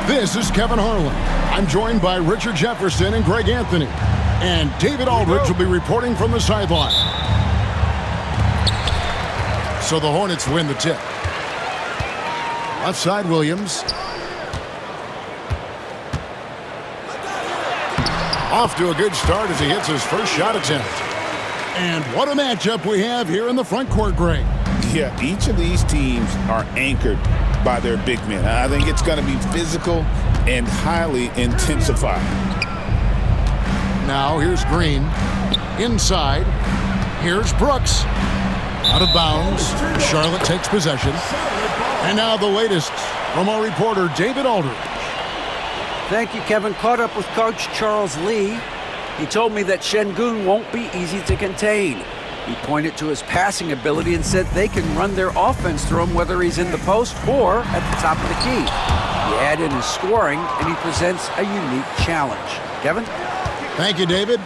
This is Kevin Harlan. I'm joined by Richard Jefferson and Greg Anthony. And David Aldridge will be reporting from the sideline. So the Hornets win the tip. Left side, Williams. Off to a good start as he hits his first shot attempt. And what a matchup we have here in the front court, Greg. Yeah, each of these teams are anchored by their big men. I think it's going to be physical and highly intensified. Now here's Green. Inside. Here's Brooks. Out of bounds. Charlotte takes possession. And now the latest from our reporter, David Aldridge. Thank you, Kevin. Caught up with Coach Charles Lee. He told me that Şengün won't be easy to contain. He pointed to his passing ability and said they can run their offense through him whether he's in the post or at the top of the key. He add in his scoring, and he presents a unique challenge. Kevin? Thank you, David.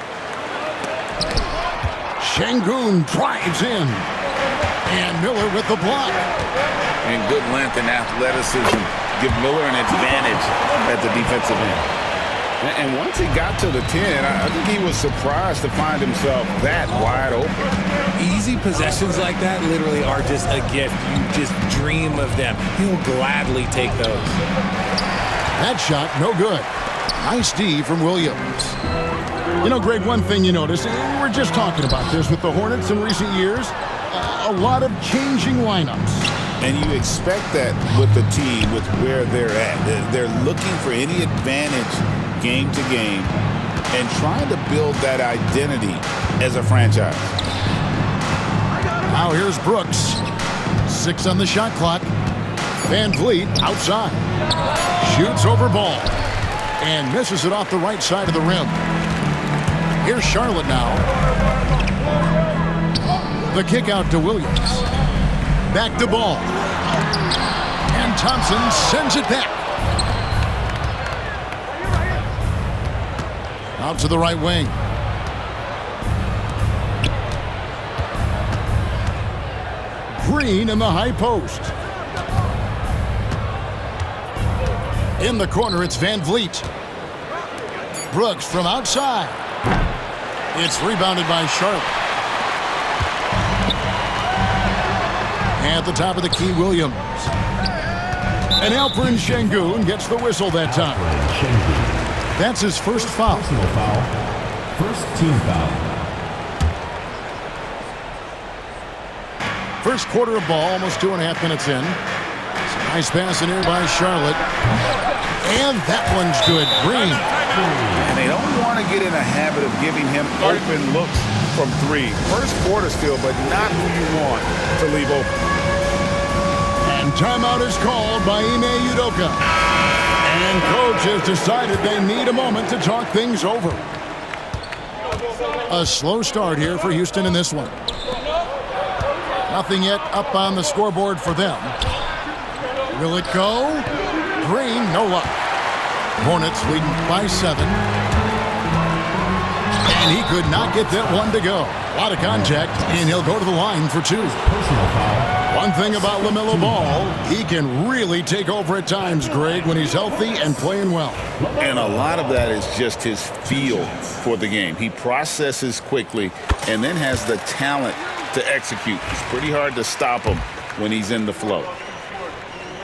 Şengün drives in. And Miller with the block. And good length and athleticism give Miller an advantage at the defensive end. And once he got to the 10, I think he was surprised to find himself that wide open. Easy possessions like that literally are just a gift. You just dream of them. He'll gladly take those. That shot, no good. Nice D from Williams. You know, Greg, one thing you notice, and we're just talking about this with the Hornets in recent years, a lot of changing lineups. And you expect that with the team, with where they're at. They're looking for any advantage game to game and trying to build that identity as a franchise. Now here's Brooks. 6 on the shot clock. Van Vliet outside. Shoots over ball. And misses it off the right side of the rim. Here's Charlotte now. The kick out to Williams. Back to ball. And Thompson sends it back. Out to the right wing. Green in the high post. In the corner, it's Van Vliet. Brooks from outside. It's rebounded by Charlotte. At the top of the key, Williams. And Alperen Şengün gets the whistle that time. That's his first foul. Personal foul. First team foul. First quarter of ball, almost 2.5 minutes in. Nice pass in here by Charlotte. And that one's good. Green. And they don't want to get in a habit of giving him open looks from 3. First quarter still, but not who you want to leave open. And timeout is called by Ime Udoka. And coach has decided they need a moment to talk things over. A slow start here for Houston in this one. Nothing yet up on the scoreboard for them. Will it go? Green, no luck. Hornets leading by 7. And he could not get that one to go. A lot of contact, and he'll go to the line for 2. Personal foul. One thing about LaMelo Ball, he can really take over at times, Greg, when he's healthy and playing well. And a lot of that is just his feel for the game. He processes quickly and then has the talent to execute. It's pretty hard to stop him when he's in the flow.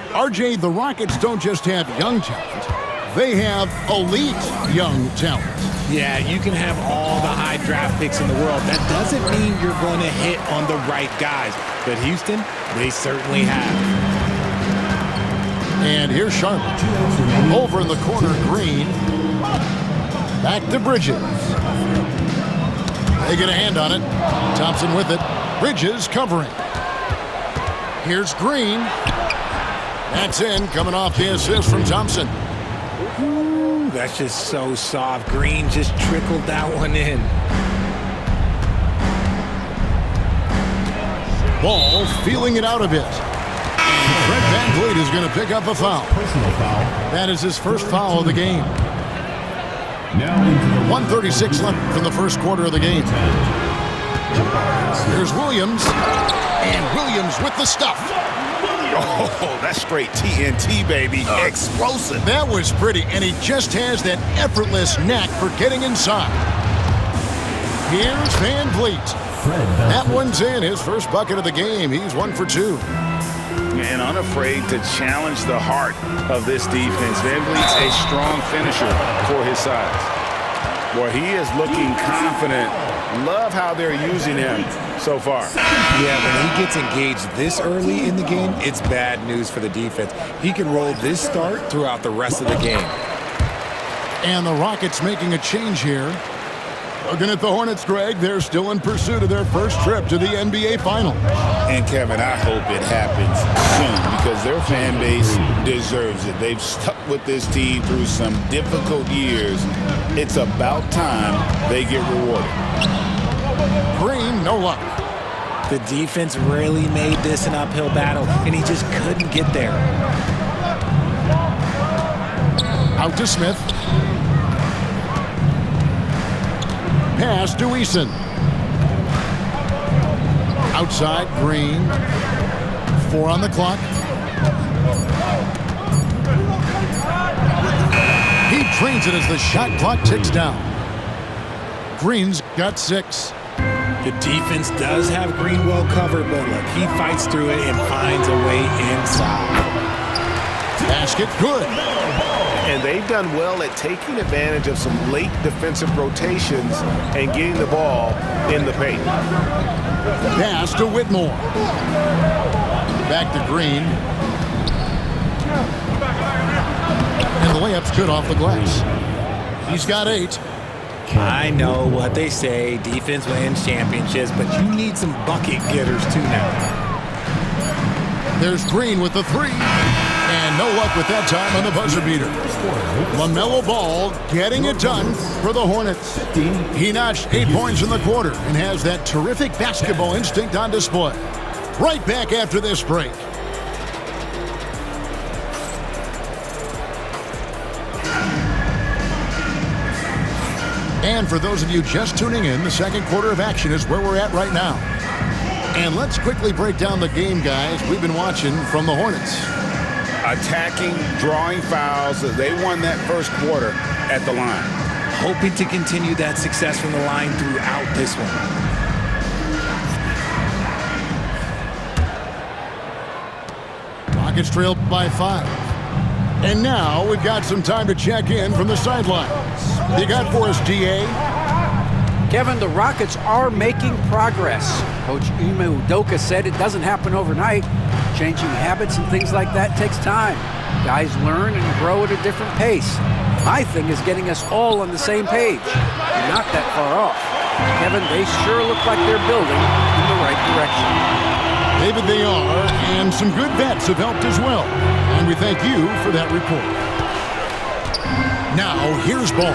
RJ, the Rockets don't just have young talent. They have elite young talent. Yeah, you can have all the high draft picks in the world. That doesn't mean you're going to hit on the right guys. But Houston, they certainly have. And here's Charlotte. Over in the corner, Green. Back to Bridges. They get a hand on it. Thompson with it. Bridges covering. Here's Green. That's in, coming off the assist from Thompson. Ooh, that's just so soft. Green just trickled that one in. Ball feeling it out a bit. Fred VanVleet is going to pick up a foul. Personal foul. That is his first foul of the game. Now into the 1:36 left from the first quarter of the game. Here's Williams. And Williams with the stuff. Oh, that's straight TNT, baby. Explosive. That was pretty, and he just has that effortless knack for getting inside. Here's Van Vliet. That one's in, his first bucket of the game. He's 1 for 2. And unafraid to challenge the heart of this defense. Van Vliet's a strong finisher for his size. Boy, he is looking confident. Love how they're using him so far. Yeah, when he gets engaged this early in the game, it's bad news for the defense. He can roll this start throughout the rest of the game. And the Rockets making a change here. Looking at the Hornets, Greg, they're still in pursuit of their first trip to the NBA Finals. And, Kevin, I hope it happens soon because their fan base deserves it. They've stuck with this team through some difficult years. It's about time they get rewarded. Green, no luck. The defense really made this an uphill battle, and he just couldn't get there. Out to Smith. Pass to Eason. Outside, Green. 4 on the clock. He trains it as the shot clock ticks down. Green's got 6. The defense does have Green well covered, but look, he fights through it and finds a way inside. Basket good. And they've done well at taking advantage of some late defensive rotations and getting the ball in the paint. Pass to Whitmore. Back to Green. And the layup's good off the glass. He's got 8. I know what they say, defense wins championships, but you need some bucket getters too now. There's Green with the 3. And no luck with that time on the buzzer beater. LaMelo Ball getting it done for the Hornets. He notched 8 points in the quarter and has that terrific basketball instinct on display. Right back after this break. And for those of you just tuning in, the second quarter of action is where we're at right now. And let's quickly break down the game, guys, we've been watching from the Hornets. Attacking, drawing fouls. They won that first quarter at the line. Hoping to continue that success from the line throughout this one. Rockets trailed by 5. And now we've got some time to check in from the sidelines. You got for us, D.A.? Kevin, the Rockets are making progress. Coach Ime Udoka said it doesn't happen overnight. Changing habits and things like that takes time. Guys learn and grow at a different pace. My thing is getting us all on the same page. We're not that far off. Kevin, they sure look like they're building in the right direction. David, they are, and some good vets have helped as well. And we thank you for that report. Now, here's Ball.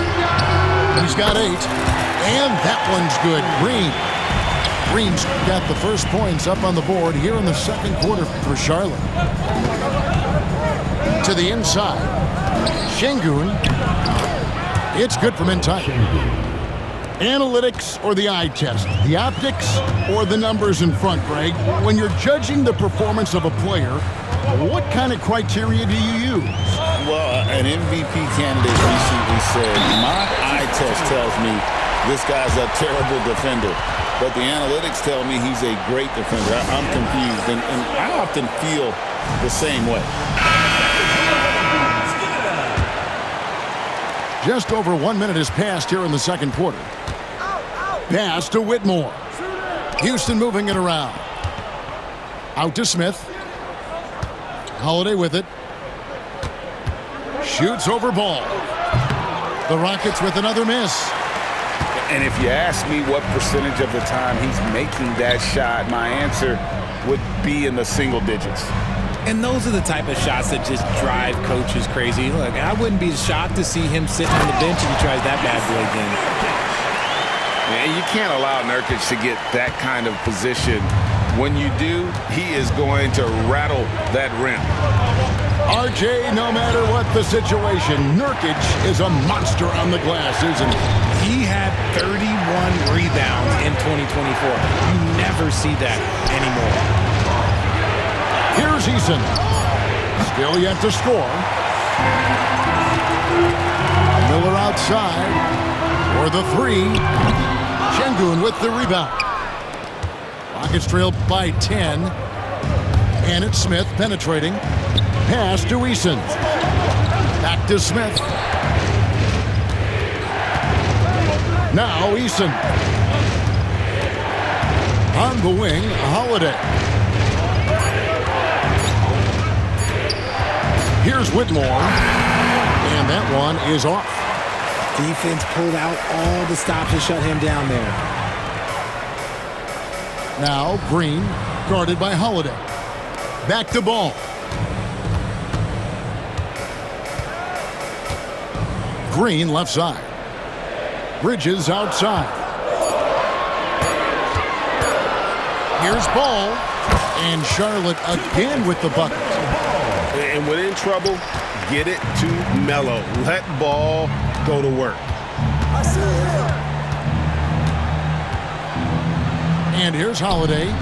He's got 8. And that one's good. Green's got the first points up on the board here in the second quarter for Charlotte. To the inside. Şengün. It's good from inside. Analytics or the eye test? The optics or the numbers in front, Greg? When you're judging the performance of a player, what kind of criteria do you use? Well, an MVP candidate recently said, my eye test tells me this guy's a terrible defender. But the analytics tell me he's a great defender. I'm confused, and I often feel the same way. Just over 1 minute has passed here in the second quarter. Pass to Whitmore. Houston moving it around. Out to Smith. Holiday with it. Shoots over Ball. The Rockets with another miss. And if you ask me what percentage of the time he's making that shot, my answer would be in the single digits. And those are the type of shots that just drive coaches crazy. Look, I wouldn't be shocked to see him sitting on the bench if he tries that bad boy again. Man, you can't allow Nurkic to get that kind of position. When you do, he is going to rattle that rim. RJ, no matter what the situation, Nurkic is a monster on the glass, isn't he? He had 31 rebounds in 2024. You never see that anymore. Here's Eason. Still yet to score. Miller outside for the three. Şengün with the rebound. Rockets trail by 10. And it's Smith penetrating. Pass to Eason. Back to Smith. Now Eason. On the wing, Holiday. Here's Whitmore. And that one is off. Defense pulled out all the stops to shut him down there. Now Green, guarded by Holiday. Back to Ball. Green left side. Bridges outside. Here's Ball. And Charlotte again with the bucket. And when in trouble, get it to Melo. Let Ball go to work. And here's Holiday.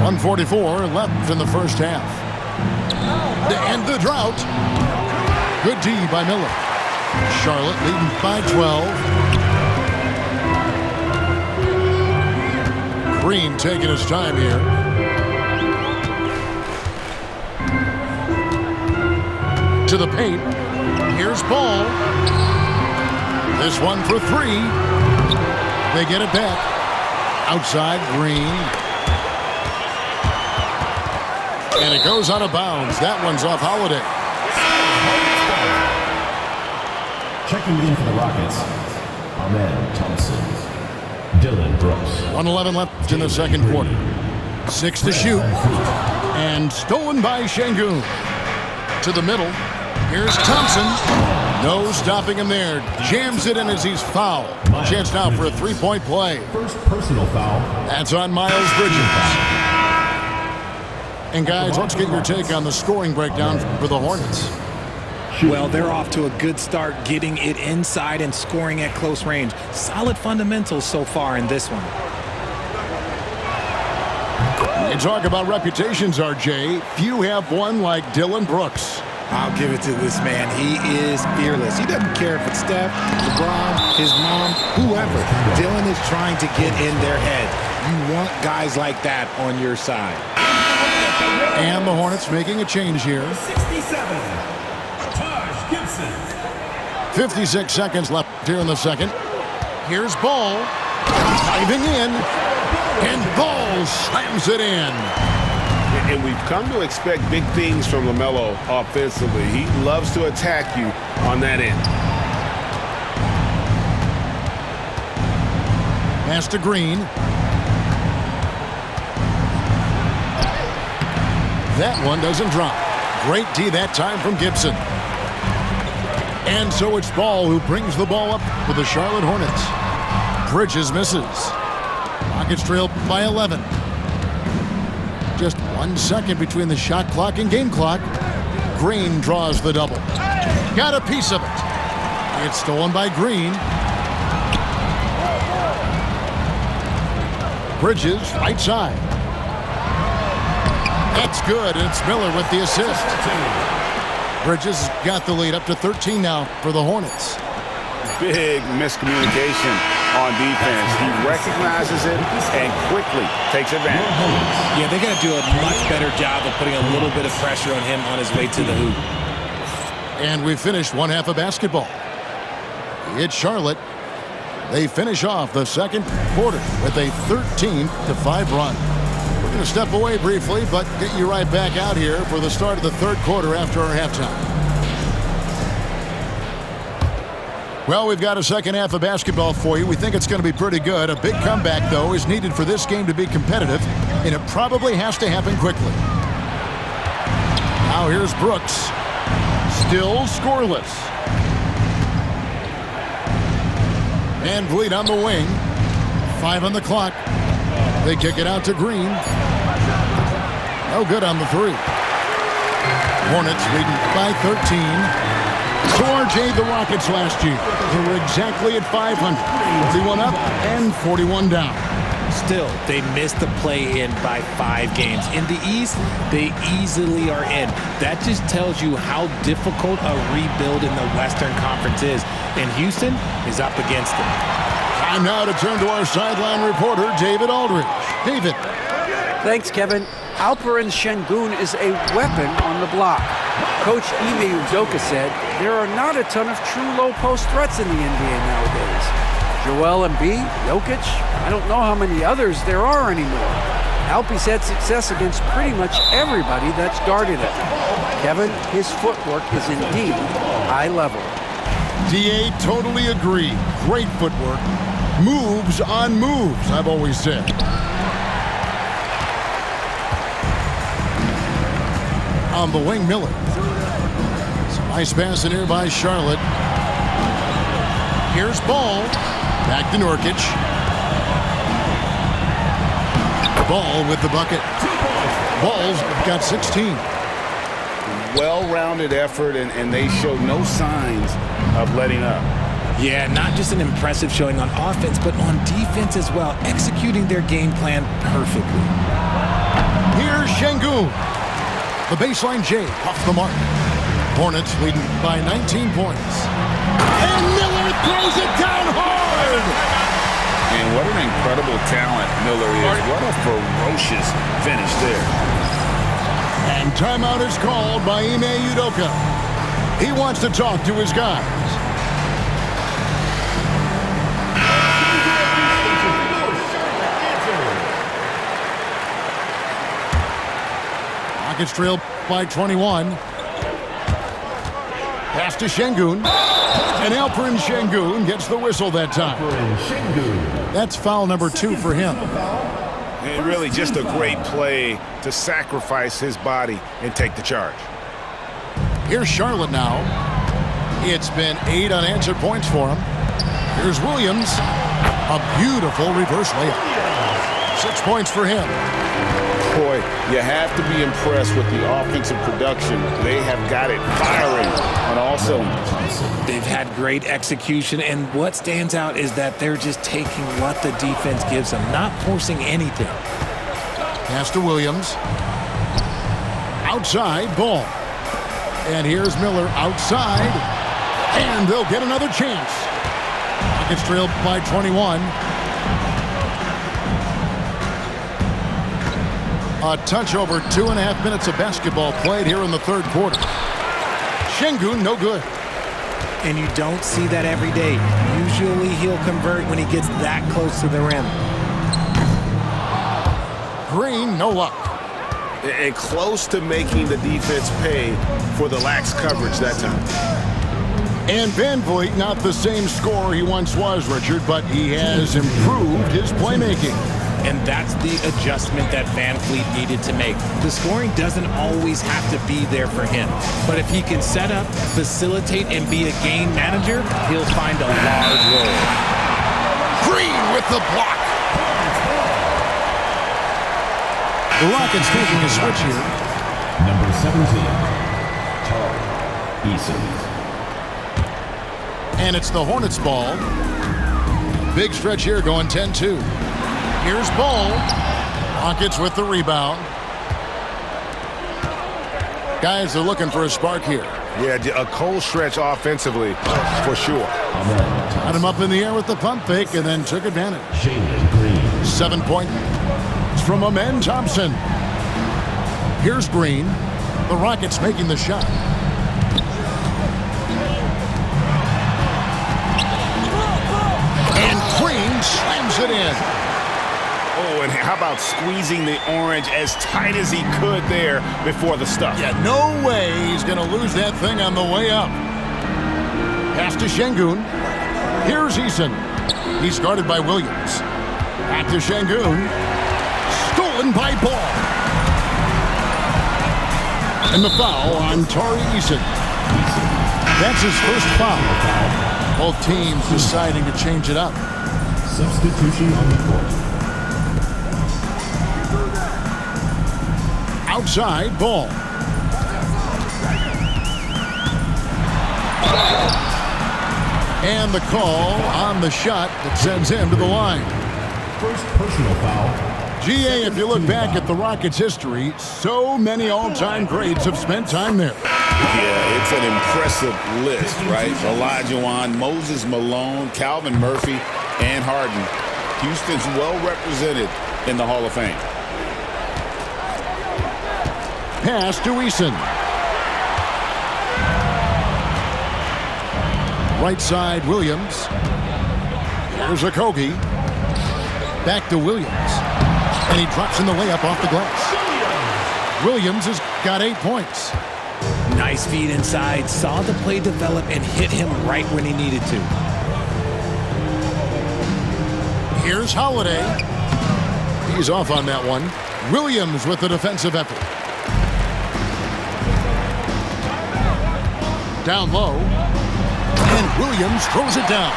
.144 left in the first half. To end the drought. Good D by Miller. Charlotte leading by 12. Green taking his time here. To the paint. Here's Ball. This one for three. They get it back. Outside Green. And it goes out of bounds. That one's off Holiday. Checking in for the Rockets, Ahmed Thompson. Dylan Brooks. 1:11 left in the second quarter. 6 to shoot. And stolen by Şengün. To the middle. Here's Thompson. No stopping him there. Jams it in as he's fouled. Chance now for a three-point play. First personal foul. That's on Miles Bridges. And guys, let's get your take on the scoring breakdown for the Hornets. Well, they're off to a good start getting it inside and scoring at close range. Solid fundamentals so far in this one. You talk about reputations, RJ. Few have one like Dylan Brooks. I'll give it to this man. He is fearless. He doesn't care if it's Steph, LeBron, his mom, whoever. Dylan is trying to get in their head. You want guys like that on your side. And the Hornets making a change here. 67, Taj Gibson. 56 seconds left here in the second. Here's Ball. Diving in. And Ball slams it in. And we've come to expect big things from LaMelo offensively. He loves to attack you on that end. Pass to Green. That one doesn't drop. Great D that time from Gibson. And so it's Ball who brings the ball up for the Charlotte Hornets. Bridges misses. Rockets trail by 11. Just 1 second between the shot clock and game clock. Green draws the double. Got a piece of it. It's stolen by Green. Bridges, right side. That's good, and it's Miller with the assist. Bridges got the lead up to 13 now for the Hornets. Big miscommunication on defense. He recognizes it and quickly takes advantage. Yeah, they got to do a much better job of putting a little bit of pressure on him on his way to the hoop. And we finished one half of basketball. It's Charlotte. They finish off the second quarter with a 13-5 run. We're going to step away briefly, but get you right back out here for the start of the third quarter after our halftime. Well, we've got a second half of basketball for you. We think it's going to be pretty good. A big comeback, though, is needed for this game to be competitive, and it probably has to happen quickly. Now here's Brooks. Still scoreless. Van Vliet on the wing. 5 on the clock. They kick it out to Green. No good on the three. Hornets leading by 13. So RJ, the Rockets last year, they were exactly at 500. 41 up and 41 down. Still, they missed the play-in by 5 games. In the East, they easily are in. That just tells you how difficult a rebuild in the Western Conference is. And Houston is up against it. Time now to turn to our sideline reporter, David Aldridge. David. Thanks, Kevin. Alperen Şengün is a weapon on the block. Coach Ime Udoka said there are not a ton of true low-post threats in the NBA nowadays. Joel Embiid, Jokic, I don't know how many others there are anymore. Alpe's had success against pretty much everybody that's guarded him. Kevin, his footwork is indeed high level. DA, totally agree. Great footwork. Moves on moves, I've always said. On the wing, Miller. Nice pass in here by Charlotte. Here's Ball. Back to Nurkic. Ball with the bucket. Ball's got 16. Well-rounded effort, and they showed no signs of letting up. Yeah, not just an impressive showing on offense, but on defense as well, executing their game plan perfectly. Here's Şengün. The baseline J off the mark. Hornets leading by 19 points. And Miller throws it down hard! And what an incredible talent Miller is. What a ferocious finish there. And timeout is called by Ime Udoka. He wants to talk to his guys. Rockets trail by 21. Pass to Şengün. And Alperen Şengün gets the whistle that time. That's foul number 2 for him. And really just a great play to sacrifice his body and take the charge. Here's Charlotte now. It's been 8 unanswered points for him. Here's Williams. A beautiful reverse layup. 6 points for him. Boy, you have to be impressed with the offensive production. They have got it firing on all cylinders. They've had great execution, and what stands out is that they're just taking what the defense gives them, not forcing anything. Pass to Williams. Outside, Ball. And here's Miller outside. And they'll get another chance. Rockets trailed by 21. A touch over 2.5 minutes of basketball played here in the third quarter. Şengün, no good. And you don't see that every day. Usually he'll convert when he gets that close to the rim. Green, no luck. And close to making the defense pay for the lax coverage that time. And Van Vliet, not the same scorer he once was, Richard, but he has improved his playmaking. And that's the adjustment that Van Vliet needed to make. The scoring doesn't always have to be there for him. But if he can set up, facilitate, and be a game manager, he'll find a large role. Green with the block. The Rockets taking a switch here. Number 17, Tari Eason. And it's the Hornets ball. Big stretch here going 10-2. Here's Ball. Rockets with the rebound. Guys are looking for a spark here. Yeah, a cold stretch offensively, for sure. Got him up in the air with the pump fake and then took advantage. Jalen Green. 7 points from Amen Thompson. Here's Green. The Rockets making the shot. And Green slams it in. Oh, and how about squeezing the orange as tight as he could there before the stuff? Yeah, no way he's going to lose that thing on the way up. Pass to Şengün. Here's Eason. He's guarded by Williams. Back to Şengün. Stolen by Ball. And the foul on Tari Eason. That's his first foul. Both teams deciding to change it up. Substitution on the court. Outside, Ball. And the call on the shot that sends him to the line. First personal foul. GA, if you look back at the Rockets' history, so many all-time greats have spent time there. Yeah, it's an impressive list, right? Olajuwon, Moses Malone, Calvin Murphy, and Harden. Houston's well represented in the Hall of Fame. Pass to Eason. Right side, Williams. Here's Okogie. Back to Williams. And he drops in the layup off the glass. Williams has got 8 points. Nice feed inside. Saw the play develop and hit him right when he needed to. Here's Holiday. He's off on that one. Williams with the defensive effort. Down low. And Williams throws it down.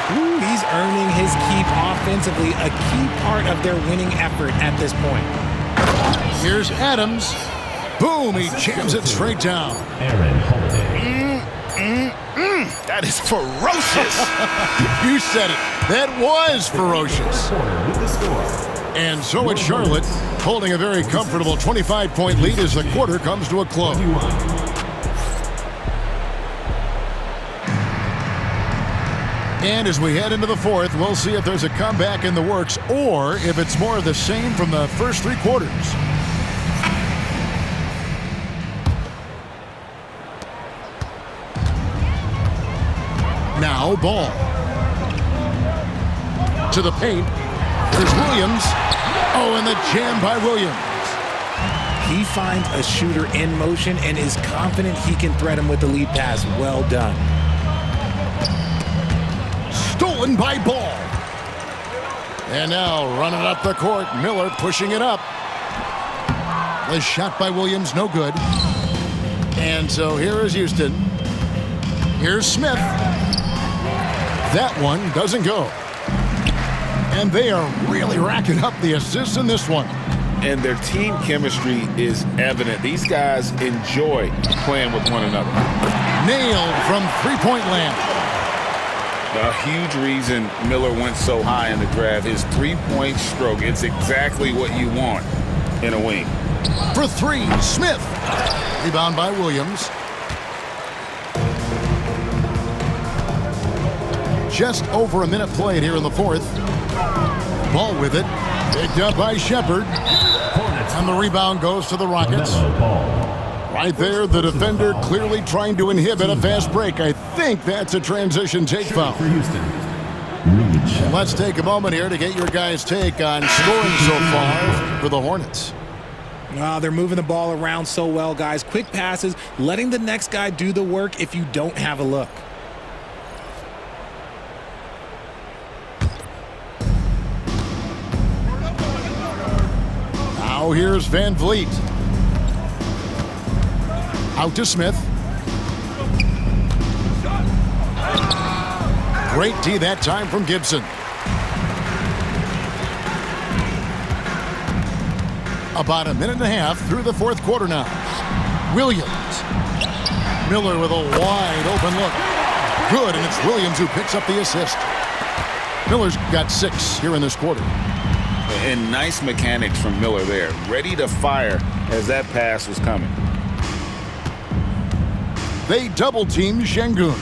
Ooh, he's earning his keep offensively, a key part of their winning effort at this point. Here's Adams. Boom, he jams it straight down. Aaron Holiday. That is ferocious. You said it. That was ferocious. Porter with the score. And so it's Charlotte holding a very comfortable 25-point lead as the quarter comes to a close. 21. And as we head into the fourth, we'll see if there's a comeback in the works or if it's more of the same from the first 3 quarters. Now Ball. To the paint. There's Williams. Oh, and the jam by Williams. He finds a shooter in motion and is confident he can thread him with the lead pass. Well done. Stolen by Ball. And now running up the court, Miller pushing it up. The shot by Williams, no good. And so here is Houston. Here's Smith. That one doesn't go. And they are really racking up the assists in this one. And their team chemistry is evident. These guys enjoy playing with one another. Nailed from three-point land. A huge reason Miller went so high in the draft, his three-point stroke. It's exactly what you want in a wing. For 3, Smith. Rebound by Williams. Just over a minute played here in the fourth. Ball with it. Picked up by Shepard. And the rebound goes to the Rockets. Right there, the defender clearly trying to inhibit a fast break. I think that's a transition take foul. For Houston. And let's take a moment here to get your guys' take on scoring so far for the Hornets. They're moving the ball around so well, guys. Quick passes, letting the next guy do the work if you don't have a look. Now here's Van Vliet. Out to Smith. Great D that time from Gibson. About a minute and a half through the fourth quarter now. Williams. Miller with a wide open look. Good, and it's Williams who picks up the assist. Miller's got 6 here in this quarter. And nice mechanics from Miller there. Ready to fire as that pass was coming. They double-team Şengün.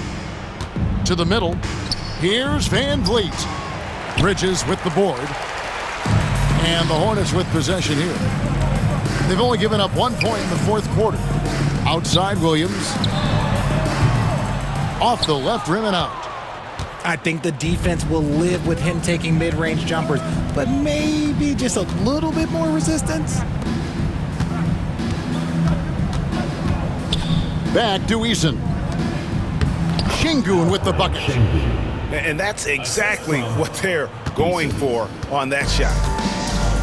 To the middle. Here's Van Vliet. Bridges with the board. And the Hornets with possession here. They've only given up 1 point in the fourth quarter. Outside Williams. Off the left rim and out. I think the defense will live with him taking mid-range jumpers, but maybe just a little bit more resistance. Back to Eason. Şengün with the bucket. And that's exactly what they're going for on that shot.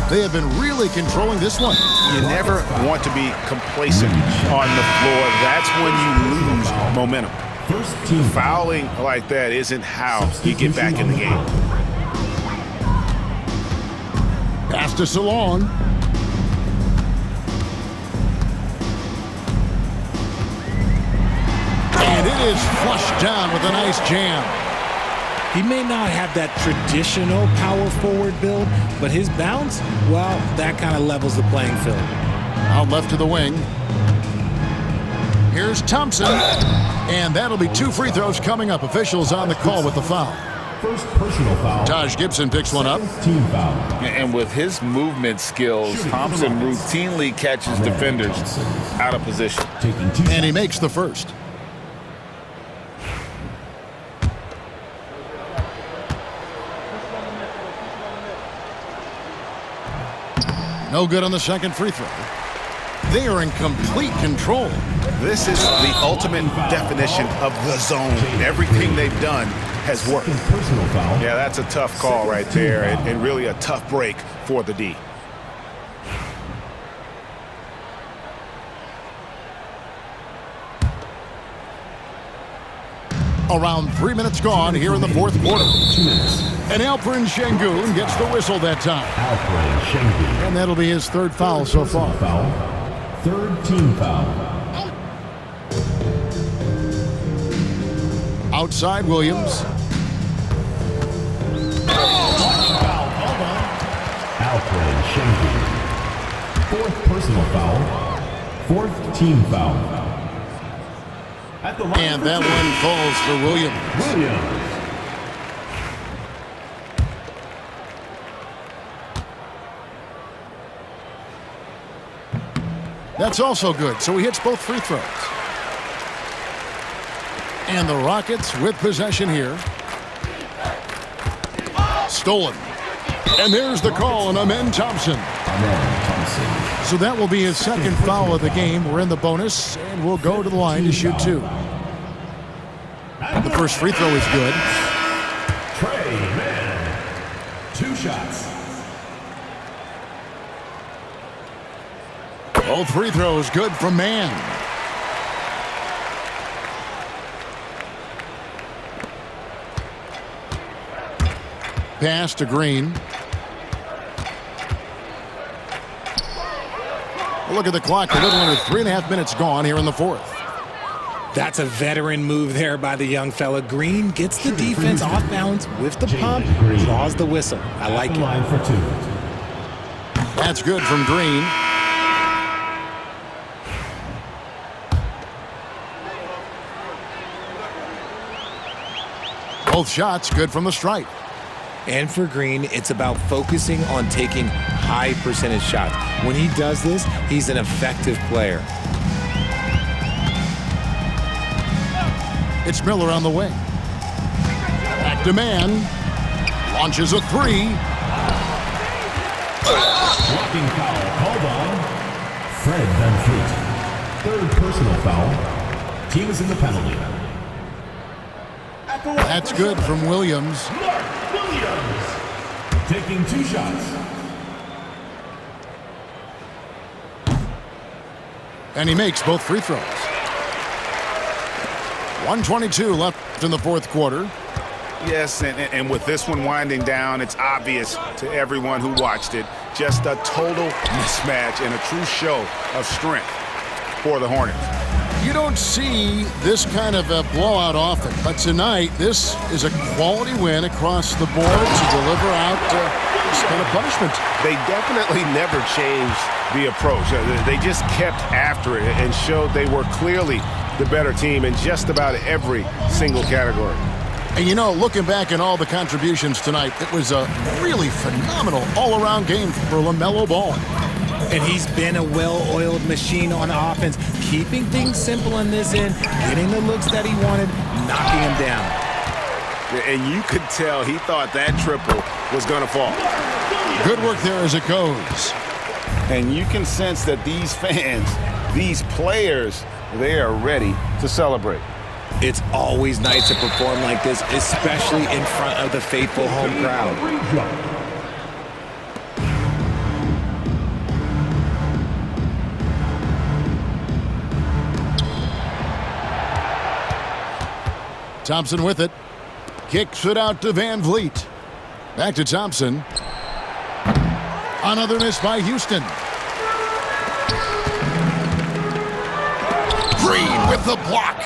They have been really controlling this one. You never want to be complacent on the floor. That's when you lose momentum. First team Fouling like that isn't how you get back in the game. Pass to Salon. And it is flushed down with a nice jam. He may not have that traditional power forward build, but his bounce, well, that kind of levels the playing field. Out left to the wing. Here's Thompson. And that'll be 2 free throws coming up. Officials on the call with the foul. First personal foul. Taj Gibson picks one up. Team foul. And with his movement skills, Thompson routinely catches defenders out of position. Taking 2 And he makes the first. No good on the second free throw. They are in complete control. This is the ultimate definition of the zone. Everything they've done has worked. Second personal foul. Yeah, that's a tough call right there, and really a tough break for the D. Around 3 minutes gone here in the fourth quarter. 2 minutes. And Alperen Sengun gets the whistle that time. Alfred Schengen. And that'll be his 3rd foul so far. Foul. 3rd team foul. Outside Williams. Alfred Schengen. 4th personal foul. 4th team foul. At the line And that one falls for Williams. Williams. That's also good, so he hits both free throws. And the Rockets with possession here. Stolen. And there's the call on Amen Thompson. So that will be his 2nd foul of the game. We're in the bonus, and we'll go to the line to shoot 2. The first free throw is good. Trey Mann. 2 shots. Both free throws good from Mann. Pass to Green. Look at the clock. A little under 3.5 minutes gone here in the fourth. That's a veteran move there by the young fella. Green gets the defense off balance with the pump, draws the whistle. I like it. Line for 2. That's good from Green. Both shots good from the stripe. And for Green, it's about focusing on taking high percentage shots. When he does this, he's an effective player. It's Miller on the wing. Back to Mann. Launches a 3. Blocking foul called on Fred VanVleet. 3rd personal foul. Team is in the penalty. That's good from Williams. Mark Williams. Taking 2 shots. And he makes both free throws. 1:22 left in the fourth quarter. Yes, and with this one winding down, it's obvious to everyone who watched it. Just a total mismatch and a true show of strength for the Hornets. You don't see this kind of a blowout often, but tonight this is a quality win across the board to deliver out this kind of punishment. They definitely never changed the approach. They just kept after it and showed they were clearly the better team in just about every single category. And you know, looking back at all the contributions tonight, it was a really phenomenal all-around game for LaMelo Ball. And he's been a well-oiled machine on offense, keeping things simple in this end, getting the looks that he wanted, knocking him down. And you could tell he thought that triple was going to fall. Good work there as it goes. And you can sense that these fans, these players, they are ready to celebrate. It's always nice to perform like this, especially in front of the faithful home crowd. Thompson with it. Kicks it out to VanVleet. Back to Thompson. Another miss by Houston. Green with the block.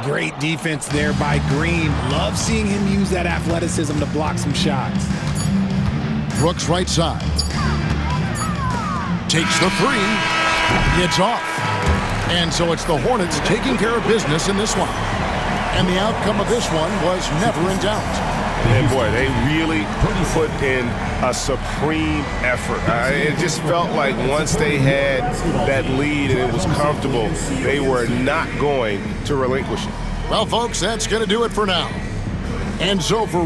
Great defense there by Green. Love seeing him use that athleticism to block some shots. Brooks right side. Takes the three. It's off. And so it's the Hornets taking care of business in this one. And the outcome of this one was never in doubt. And boy, they really put in a supreme effort. It just felt like once they had that lead and it was comfortable, they were not going to relinquish it. Well, folks, that's going to do it for now. And so for